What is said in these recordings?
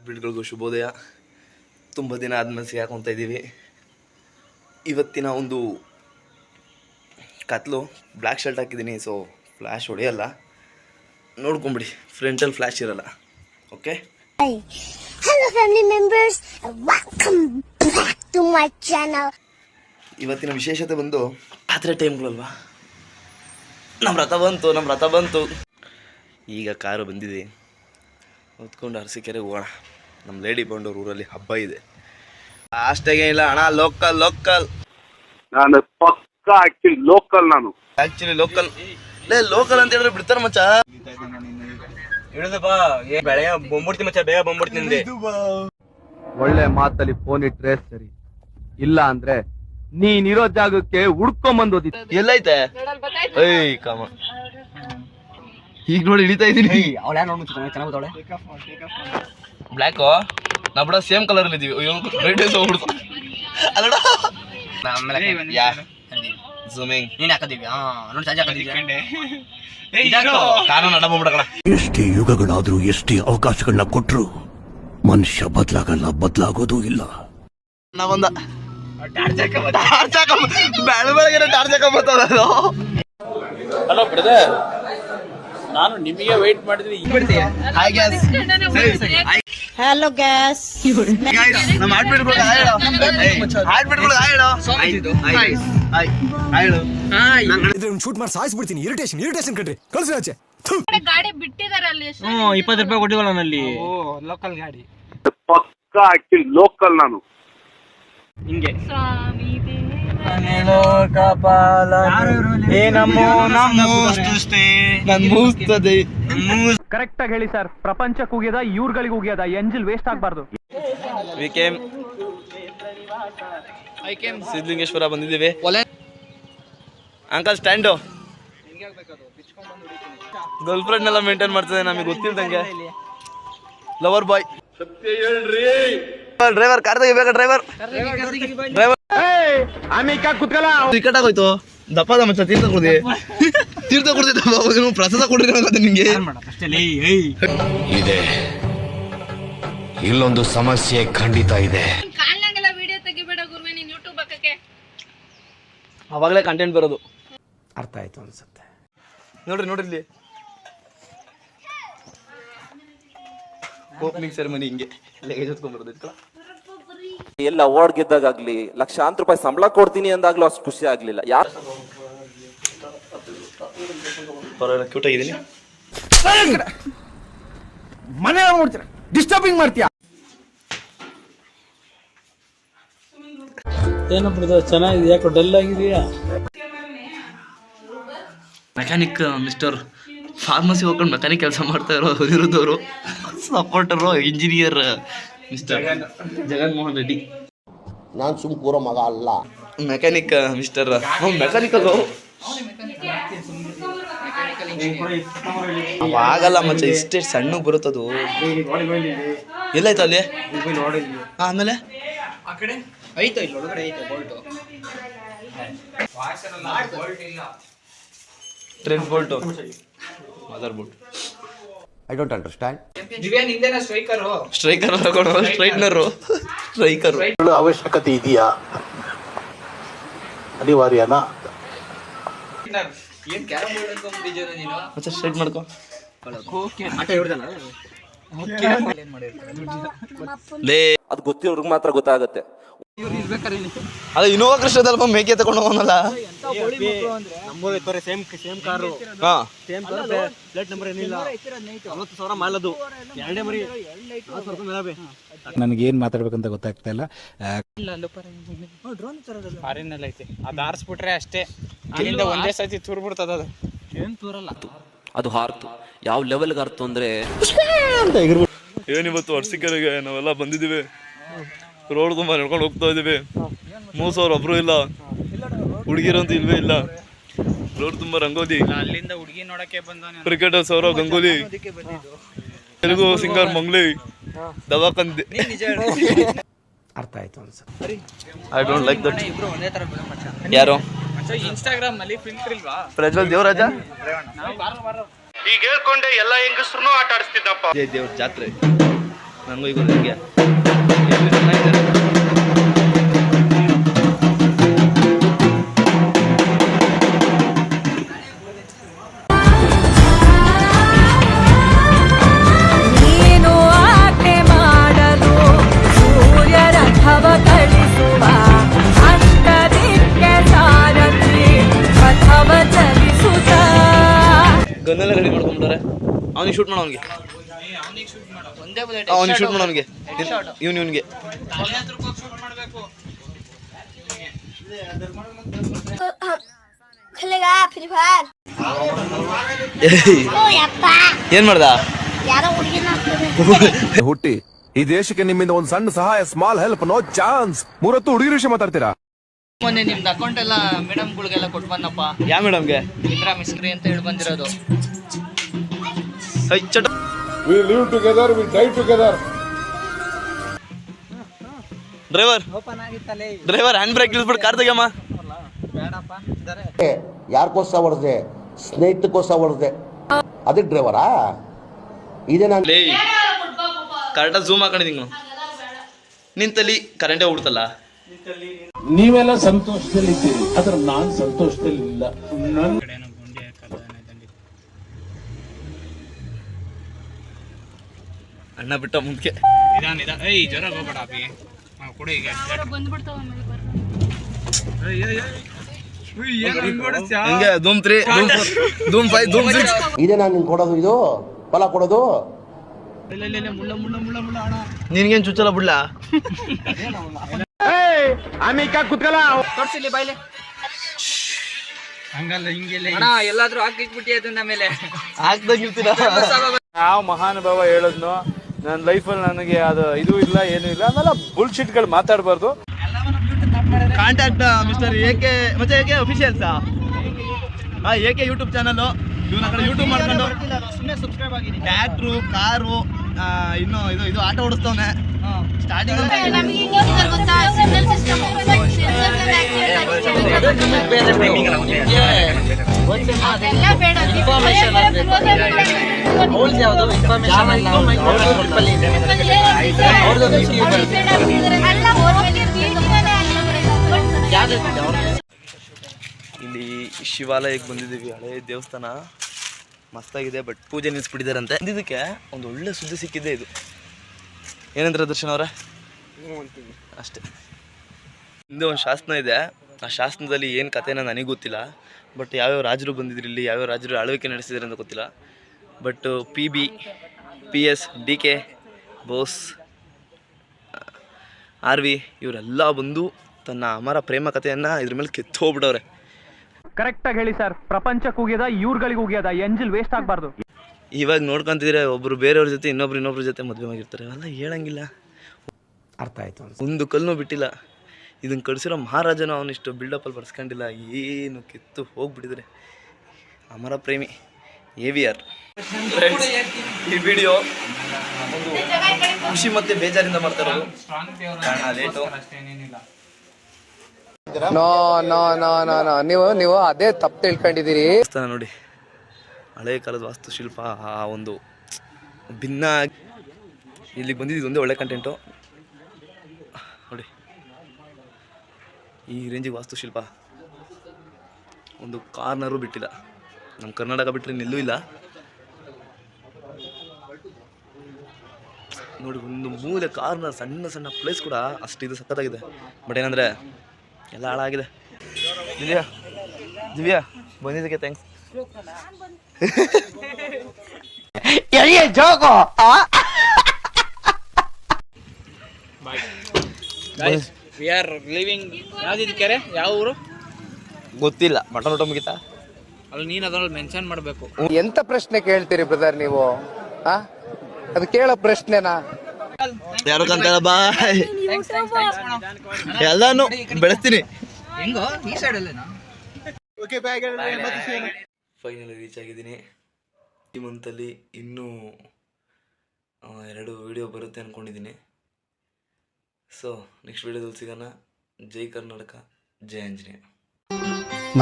ಬಿಡ್ಗಳಿಗೂ ಶುಭೋದಯ. ತುಂಬ ದಿನ ಆದಮೇಲೆ ಸಿಗಾಕೊಂತ ಇದ್ದೀವಿ. ಇವತ್ತಿನ ಒಂದು ಕತ್ಲು ಬ್ಲ್ಯಾಕ್ ಶರ್ಟ್ ಹಾಕಿದ್ದೀನಿ, ಸೊ ಫ್ಲ್ಯಾಶ್ ಹೊಡೆಯಲ್ಲ, ನೋಡ್ಕೊಂಬಿಡಿ. ಫ್ರಂಟಲ್ಲಿ ಫ್ಲ್ಯಾಶ್ ಇರಲ್ಲ. Okay, Hello family members, welcome back to my channel. ಇವತ್ತಿನ ವಿಶೇಷತೆ ಬಂದು ರಾತ್ರಿ ಟೈಮ್ಗಳಲ್ವಾ, ನಮ್ಮ ರಥ ಬಂತು. ಈಗ ಕಾರು ಬಂದಿದೆ, ಹೊತ್ಕೊಂಡು ಅರಸೀಕೆರೆಗೆ ಹೋಗೋಣ. ನಮ್ಮ ಲೇಡಿ ಬಂಡೋರ್ ಊರಲ್ಲಿ ಹಬ್ಬ ಇದೆ. ಅಷ್ಟಾಗೆ ಇಲ್ಲ ಅಣ್ಣ, ಲೋಕಲ್ ನಾನು ಪಕ್ಕ ಆಕ್ಚುಲಿ ಲೋಕಲ್ ಅಂತ ಹೇಳಿದ್ರೆ ಬಿಡ್ತಾರ ಮಚ್ಚ. ಇಳಿದಪ್ಪ, ಬೆಳೆಯ ಬಂದ್ಬಿಡ್ತೀನಿ ಮಚ್ಚ, ಬೇಗ ಬಂದ್ಬಿಡ್ತೀನಿ. ಒಳ್ಳೆ ಮಾತಲ್ಲಿ ಫೋನ್ ಇಟ್ರೆ ಸರಿ, ಇಲ್ಲ ಅಂದ್ರೆ ನೀನಿರೋ ಜಾಗಕ್ಕೆ ಹುಡ್ಕೊಂಬಂದೋದಿ. ಎಲ್ಲೈತೆ ಏಯ್ ಕಾಮ, ಈಗ ನೋಡಿ ಇಳಿತಾ ಇದೀನಿ. ಬ್ಲ್ಯಾಕು ನಾ ಬಿಡ ಸೇಮ್ ಕಲರ್ ಅಲ್ಲಿ ಇದೀವಿ. ಝೂಮಿಂಗ್ ನೀನ್ ಹಾಕದಿವಿ ನೋಡಿ, ಸಂಜೆ ಹಾಕದಿವಿ. ಕಾರಣ ನಡಬಿಡಕಣ. ಎಷ್ಟೇ ಯುಗಗಳಾದ್ರೂ ಎಷ್ಟೇ ಅವಕಾಶಗಳನ್ನ ಕೊಟ್ರು ಮನುಷ್ಯ ಬದಲಾಗೋದು ಇಲ್ಲ. ನಾವೊಂದ ಬೆಳಗ್ಗೆ ಟಾರ್ಚ್ ಹಾಕೊಂಬತ್ತದ. ಹಲೋ ಬ್ರದರ್, ನಾನು ನಿಮಗೆ ವೇಟ್ ಮಾಡಿದ್ವಿ. Hi gas, Hello guys. ನಮ್ಮ ಹಾಡ್ಬಿಟ್ಗಳು ಹಾಯ್ ಶೂಟ್ ಮಾಡಿ ಸಾಯಿಸ್ಬಿಡ್ತೀನಿ. ಇರಿಟೇಷನ್ ಕಣ್ರಿ, ಕಳ್ಸಿ ಆಚೆ. ಗಾಡಿ ಬಿಟ್ಟಿದಾರೆ ಅಲ್ಲಿ. 20 ರೂಪಾಯಿ ಕೊಟ್ಟಿವಲ್ಲ ನಲ್ಲಿ. ಲೋಕಲ್ ಗಾಡಿ ಪಕ್ಕ ಆಕ್ಚುಲಿ ಲೋಕಲ್. ನಾನು ಹಿಂಗೆ ಕರೆಕ್ಟ್ ಆಗಿ ಹೇಳಿ ಸರ್, ಪ್ರಪಂಚಕ್ಕೆ ಹೋಗ್ಯದ ಇವ್ರಗಳಿಗೆ ಹೋಗ್ಯದ, ಎಂಜಿಲ್ ವೇಸ್ಟ್ ಆಗ್ಬಾರ್ದು. ಸಿದ್ಧಲಿಂಗೇಶ್ವರ ಬಂದಿದ್ದೀವಿ. ಅಂಕಲ್ ಸ್ಟ್ಯಾಂಡು ಗರ್ಲ್ ಫ್ರೆಂಡ್ ಎಲ್ಲ ಮೇಂಟೈನ್ ಮಾಡ್ತದೆ, ನಮಗೆ ಗೊತ್ತಿಲ್ದಂಗೆ. ಲವರ್ ಬಾಯ್ ಡ್ರೈವರ್, ಕಾರ್ ತೆಗಿಬೇಕಾ ಡ್ರೈವರ್. ವಿಕೆಟ್ ಆಗೋಯ್ತು. ದಪ್ಪದ ಮಚ್ಚ, ತೀರ್ಥ ಕುಡ್ದಿ ಪ್ರಸಾದ ಕೊಡ್ರಿ ನಿಮ್ಗೆ. ಇದೆ ಇಲ್ಲೊಂದು ಸಮಸ್ಯೆ ಖಂಡಿತ ಇದೆ. ಕಾಲ್ನಾಗೆಲ್ಲ ವಿಡಿಯೋ ತೆಗಿಬೇಡ ಗುರುವೆ, ನೀನ್ ಯೂಟ್ಯೂಬ್ ಹಾಕಕ್ಕೆ. ಅವಾಗಲೇ ಕಂಟೆಂಟ್ ಬರೋದು. ಅರ್ಥ ಆಯ್ತು ಅನ್ಸುತ್ತೆ. ನೋಡ್ರಿ ಇಲ್ಲಿ ಓಪನಿಂಗ್ ಸೆರೆಮನಿ ಹಿಂಗೆ ಲಗೇಜ್ ಹೊತ್ಕೊಂಡ್ಬರೋದು. ಎಲ್ಲ ಅವಾರ್ಡ್ ಗೆದ್ದಾಗಲಿ ಲಕ್ಷಾಂತರ ರೂಪಾಯಿ ಸಂಬಳ ಕೊಡ್ತೀನಿ ಅಂದಾಗ್ಲೂ ಅಷ್ಟು ಖುಷಿ ಆಗ್ಲಿಲ್ಲ. ಯಾರು ಪರವಾಗಿಲ್ಲ, ಕ್ಯೂಟ್ ಆಗಿದ್ದೀನಿ. ಮನೆ ನೋಡ್ತೀರ, ಡಿಸ್ಟರ್ಬಿಂಗ್ ಮಾಡ್ತೀಯ. ಏನಪ್ಪ ಚೆನ್ನಾಗಿದೆ, ಯಾಕೋ ಡಲ್ ಆಗಿದೆಯಾ? ಮೆಕ್ಯಾನಿಕ್ ಮಿಸ್ಟರ್ ಫಾರ್ಮಸಿ ಹೋಗ್ಕೊಂಡು ಮೆಕ್ಯಾನಿಕ್ ಕೆಲಸ ಮಾಡ್ತಾ ಇರೋದವರು, ಸಪೋರ್ಟರು ಇಂಜಿನಿಯರ್ ಮಿಸ್ಟರ್ ಜಗನ್ಮೋಹನ್ ರೆಡ್ಡಿ. ನಾನ್ ಸುಮ್ ಕೂರೋ ಮಗ ಅಲ್ಲ. ಮೆಕ್ಯಾನಿಕ್ ಮಿಸ್ಟರ್ ಮೆಕ್ಯಾನಿಕಲ್ ಆಗಲ್ಲ ಮಚ್ಚ, ಇಷ್ಟೇ ಸಣ್ಣ ಬರುತ್ತದು. ಎಲ್ಲಾಯ್ತು ಅಲ್ಲಿ? ಆಮೇಲೆ trend Bolt, mother bolt. I don't understand. Striker ಅವಶ್ಯಕತೆ ಇದೆಯಾ? ಅನಿವಾರ್ಯನಾ? ಮಚ್ಚ ಸ್ಟ್ರೈಟ್ ಮಾಡ್ಕೊ. ಅದು ಗೊತ್ತಿರೋರ್ಗೆ ಮಾತ್ರ ಗೊತ್ತಾಗತ್ತೆ. ಅದು ಇನ್ನೋವಾ ಕೃಷ್ಣದಲ್ಪ ಮೇಕೆ ತಗೊಂಡು ಹೋಗೋನಲ್ಲ. Same car, same plate number ಏನಿಲ್ಲ. 40,000 ಮಾಲದು, ಎರಡೇ ಮರಿ, 4,000 ಮೇಲೆ. ನನಗೆ ಏನ್ ಮಾತಾಡ್ಬೇಕಂತ ಗೊತ್ತಾಗ್ತಾ ಇಲ್ಲ. ಫಾರಿನ್ ಅಲ್ಲಿ ಐತೆ, ಅದು ಆರಿಸ್ಬಿಟ್ರೆ ಅಷ್ಟೇ, ಅಲ್ಲಿಂದ ಒಂದೇ ಸತಿ ತೂರ್ ಬಿಡ್ತದ. ಅದು ಏನ್ ತೂರಲ್ಲ, ಅದು ಹಾರ್ತು. ಯಾವ ಲೆವೆಲ್ಗೆ ಹಾರ್ತು ಅಂದ್ರೆ, ಏನಿವತ್ತು ಅರಸೀಕೆರೆಗೆ ನಾವೆಲ್ಲ ಬಂದಿದ್ದೀವಿ. ರೋಡ್ ತುಂಬ ನಡ್ಕೊಂಡು ಹೋಗ್ತಾ ಇದ್ದೀವಿ. 3,000 ಒಬ್ರು ಇಲ್ಲ, ಹುಡುಗಿರಂತೂ ಇಲ್ವೇ ಇಲ್ಲ. ರೋಡ್ ತುಂಬ ರಂಗೋಲಿ. ಅಲ್ಲಿಂದ ಹುಡುಗಿ ನೋಡಕ್ಕೆ ಬಂದ ಕ್ರಿಕೆಟರ್ ಸೌರವ್ ಗಂಗೂಲಿ, ತೆಲುಗು ಸಿಂಗರ್ ಮಂಗ್ಲಿ, ದವಾಖಾನೆ. ಅರ್ಥ ಆಯ್ತು ಅನ್ಸುತ್ತೆ. I don't like that. ಯಾರು ಇನ್ಸ್ಟಾಗ್ರಾಮ್ ನಲ್ಲಿ ಫಿಲ್ಟರ್ ಇಲ್ವಾ? ಪ್ರಜ್ವಲ್ ದೇವರಾಜ ಈಗ ಹೇಳ್ಕೊಂಡೆ ಎಲ್ಲ ಹೆಂಗಸ್ರು ಆಟ ಆಡಿಸ್ತಿದ್ದಪ್ಪ. ದೇವ್ರ ಜಾತ್ರೆ ನನಗೂ ಈಗ ನಿಮಗೆ ಚೆನ್ನಾಗಿದೆ. ನೀನು ಆಟೆ ಮಾಡಲು ಸೂರ್ಯ ರಥವ ಕಳಿಸುವ ಅಷ್ಟದಿಕ್ಕೆ ಸಾರಥಿ ರಥವ ಚಲಿಸುತ್ತ. ಗನ್ನೆಲ್ಲ ರೆಡಿ ಮಾಡ್ಕೊಂಡ್ಬಿಟ್ಟಾರೆ. ಅವನಿಗೆ ಶೂಟ್ ಮಾಡೋ, ಅವನಿಗೆ ಶೂಟ್ ಮಾಡೋ, ಅವನಿಗೆ ಇವನಿಗೆ खेलेगा फ्री फायर ओ ಯಪ್ಪ ಏನ್ ಮಾಡ್ದ? ಯಾರೋ ಹುಡುಗಿನ ಹುಟ್ಟಿ ಈ ದೇಶಕ್ಕೆ ನಿಮ್ಮಿಂದ ಒಂದು ಸಣ್ಣ ಸಹಾಯ, ಸ್ಮಾಲ್ ಹೆಲ್ಪ್, ನೋ ಚಾನ್ಸ್. 3 ಹುಡುಗಿ ವಿಷಯ ಮಾತಾಡ್ತೀರಾ? ಮೊನ್ನೆ ನಿಮ್ದು ಅಕೌಂಟ್ ಎಲ್ಲ ಮೇಡಮ್ಗಳಿಗೆಲ್ಲ ಕೊಟ್ಟು ಬಂದಪ್ಪ. ಯಾವ ಮೇಡಮ್ಗೆ? ಇಂದಿರಾ ಮಿಸ್ಕ್ರಿ ಅಂತ ಹೇಳಿ ಬಂದಿರೋದು. ಚಟ we live together, we die together. Driver hand brake ಇಳಿಸ್ಬಿಟ್ಟು ಕಾರ್ ತೆಗಿಯಮ್ಮ. ಯಾರಿಗೋಸ್ಕರ ಹೊಡೆದೆ? ಸ್ನೇಹಿತಕ್ಕೋಸ್ಕರ ಹೊಡೆದೆ. ಅದಕ್ಕೆ ಡ್ರೈವರಾ? ಇದೇ ನಾನು ಕರೆಕ್ಟಾಗಿ ಝೂಮ್ ಹಾಕೊಂಡಿದ್ದೀನಿ. ನಿಂತಲ್ಲಿ ಕರೆಂಟೇ ಉಡ್ತಲ್ಲ. ನೀವೆಲ್ಲ ಸಂತೋಷದಲ್ಲಿದ್ದೀರಿ, ಆದ್ರೆ ನಾನು ಸಂತೋಷದಲ್ಲಿ ಇಲ್ಲ. ಅಣ್ಣ ಬಿಟ್ಟ ಮುಂದಕ್ಕೆ ಹಿಂಗೆ ಧೂಮ್ 3, ಧೂಮ್ 5, ಧೂಮ್ 6. ಇದೇ ನಾನು ನಿಂಗೆ ಕೊಡೋದು, ಇದು ಫಲ ಕೊಡೋದು. ನಿನ್ಗೇನ್ ಚುಚ್ಚಲ್ಲ ಬಿಡ್ಲಾ? ತೋರ್ಸಿಲ್ಲಿ ಬಾಯ್ಲೆ ಹಂಗಲ್ಲ ಹಿಂಗೆಲ್ಲ ಅಣ್ಣ ಎಲ್ಲಾದ್ರೂ ಹಾಕಿಟ್ಬಿಟ್ಟಿ ಅದನ್ನ ಮೇಲೆ ಹಾಕ್ದಾಗಿರ್ತೀರ. ಯಾವ ಮಹಾನುಭಾವ ಹೇಳದ್ನು ನನ್ನ ಲೈಫಲ್ಲಿ ನನಗೆ ಅದು ಇದು ಇಲ್ಲ ಏನೂ ಇಲ್ಲ ಆಮೇಲೆ ಬುಲ್ಶಿಟ್ಗಳು ಮಾತಾಡಬಾರ್ದು. ಕಾಂಟ್ಯಾಕ್ಟ್ ಮಿಸ್ಟರ್ ಎಕೆ ಮತ್ತೆ ಎಕೆ ಅಫಿಷಿಯಲ್ಸಾ? AK YouTube channel. ಇವನ ಕಡೆ ಯೂಟ್ಯೂಬ್ ಮಾಡ್ಕೊಂಡು ಟ್ರ್ಯಾಕ್ಟ್ರು, ಕಾರು, ಇನ್ನು ಇದು ಆಟೋ ಓಡಿಸ್ತವನೆ. ಸ್ಟಾರ್ಟಿಂಗ್ ಗೊತ್ತಾ ಸಿಗ್ನಲ್ ಸಿಸ್ಟಮ್ ಅದೆಲ್ಲ ಬೇಡ. ಇಲ್ಲಿ ಶಿವಾಲಯಕ್ಕೆ ಬಂದಿದ್ದೀವಿ. ಹಳೆ ದೇವಸ್ಥಾನ ಮಸ್ತಾಗಿದೆ, ಬಟ್ ಪೂಜೆ ನಿಲ್ಲಿಸ್ಬಿಟ್ಟಿದ್ದಾರಂತೆ. ಇದಕ್ಕೆ ಒಂದು ಒಳ್ಳೆ ಸುದ್ದಿ ಸಿಕ್ಕಿದೆ. ಇದು ಏನಂದ್ರೆ ದರ್ಶನ್ ಅವರೇ? ಅಷ್ಟೇ. ಹಿಂದೆ ಒಂದು ಶಾಸನ ಇದೆ. ಆ ಶಾಸನದಲ್ಲಿ ಏನು ಕಥೆನ ನನಗೆ ಗೊತ್ತಿಲ್ಲ. ಬಟ್ ಯಾವ್ಯಾವ ರಾಜರು ಬಂದಿದ್ರು ಇಲ್ಲಿ, ಯಾವ್ಯಾವ ರಾಜರು ಆಳ್ವಿಕೆ ನಡೆಸಿದ್ರು ಅಂತ ಗೊತ್ತಿಲ್ಲ. But PB, PS, DK, Bose, RV ಇವರೆಲ್ಲ ಬಂದು ತನ್ನ ಅಮರ ಪ್ರೇಮ ಕಥೆಯನ್ನು ಇದ್ರ ಮೇಲೆ ಕೆತ್ತು ಹೋಗ್ಬಿಟ್ಟವ್ರೆ. ಕರೆಕ್ಟಾಗಿ ಹೇಳಿ ಸರ್. ಪ್ರಪಂಚಕ್ಕೆ ಹೋಗ್ಯದ, ಇವ್ರುಗಳಿಗೆ ಹೋಗ್ಯದ, ಎಂಜಿಲ್ ವೇಸ್ಟ್ ಆಗಬಾರ್ದು. ಇವಾಗ ನೋಡ್ಕೊಂತಿದ್ರೆ ಒಬ್ಬರು ಬೇರೆಯವ್ರ ಜೊತೆ ಇನ್ನೊಬ್ರ ಜೊತೆ ಮದುವೆ ಆಗಿರ್ತಾರೆ. ಅವೆಲ್ಲ ಹೇಳಂಗಿಲ್ಲ. ಅರ್ಥ ಆಯ್ತು. ಒಂದು ಕಲ್ಲೂ ಬಿಟ್ಟಿಲ್ಲ. ಇದನ್ನು ಕಳಿಸಿರೋ ಮಹಾರಾಜನು ಅವನಿಷ್ಟು ಬಿಲ್ಡಪ್ಪಲ್ಲಿ ಬರ್ಸ್ಕೊಂಡಿಲ್ಲ. ಏನು ಕಿತ್ತು ಹೋಗ್ಬಿಟ್ಟಿದ್ರೆ. ಅಮರ ಪ್ರೇಮಿ AVR. ಈ ವಿಡಿಯೋ ಒಂದು ಖುಷಿ ಮತ್ತು ಬೇಜಾರಿಂದ ಮಾಡ್ತಾರೋದು. ಲೇಟು. ನೀವು ಅದೇ ತಪ್ಪು ತಿಳ್ಕೊಂಡಿದ್ದೀರಿ. ನೋಡಿ, ಹಳೆಯ ಕಾಲದ ವಾಸ್ತುಶಿಲ್ಪ ಆ ಒಂದು ಭಿನ್ನ. ಇಲ್ಲಿಗೆ ಬಂದಿದ್ದು ಒಂದೇ ಒಳ್ಳೆ ಕಂಟೆಂಟು ನೋಡಿ. ಈ ರೇಂಜಿಗೆ ವಾಸ್ತುಶಿಲ್ಪ ಒಂದು ಕಾರ್ನರು ಬಿಟ್ಟಿಲ್ಲ. ನಮ್ಮ ಕರ್ನಾಟಕ ಬಿಟ್ಟರೆ ನಿಲ್ಲೂ ಇಲ್ಲ ನೋಡಿ. ಒಂದು ಮೂಲೆ ಕಾರ್ನರ್, ಸಣ್ಣ ಸಣ್ಣ ಪ್ಲೇಸ್ ಕೂಡ ಅಷ್ಟು ಇದು ಸಖತ್ತಾಗಿದೆ. ಬಟ್ ಏನಂದರೆ ಎಲ್ಲ ಹಾಳಾಗಿದೆ. ದಿವ್ಯಾ ಬಂದಿದ್ದಕ್ಕೆ ಥ್ಯಾಂಕ್ಸ್. We are living. ಯಾವ್ದಿದ್ ಕೆರೆ, ಯಾವ ಊರು ಗೊತ್ತಿಲ್ಲ. ಮಟನ್ ಊಟ ಮುಗಿತಾ? ಅಲ್ಲಿ ನೀನು ಅದ್ರಲ್ಲಿ ಮೆನ್ಷನ್ ಮಾಡಬೇಕು. ಎಂತ ಪ್ರಶ್ನೆ ಕೇಳ್ತೀರಿ ಬ್ರದರ್ ನೀವು? ಅದು ಕೇಳೋ ಪ್ರಶ್ನೆನಾ? ಯಾರು ಕಂತಾರ ಬಾಯ್ ಎಲ್ಲಾನು ಬೆಳೆಸ್ತೀನಿ. ಹೆಂಗೋ ಈ ಸೈಡಲ್ಲೇನಾ? ಫೈನಲಿ ರೀಚ್ ಆಗಿದ್ದೀನಿ. ಈ ಮಂತಲ್ಲಿ ಇನ್ನೂ 2 ವಿಡಿಯೋ ಬರುತ್ತೆ ಅಂದ್ಕೊಂಡಿದ್ದೀನಿ. ಸೊ ನೆಕ್ಸ್ಟ್ ವಿಡಿಯೋದಲ್ಲಿ ಸಿಗೋಣ. ಜೈ ಕರ್ನಾಟಕ, ಜೈ ಆಂಜನೇಯ.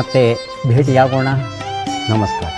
ಮತ್ತೆ ಭೇಟಿಯಾಗೋಣ. ನಮಸ್ಕಾರ.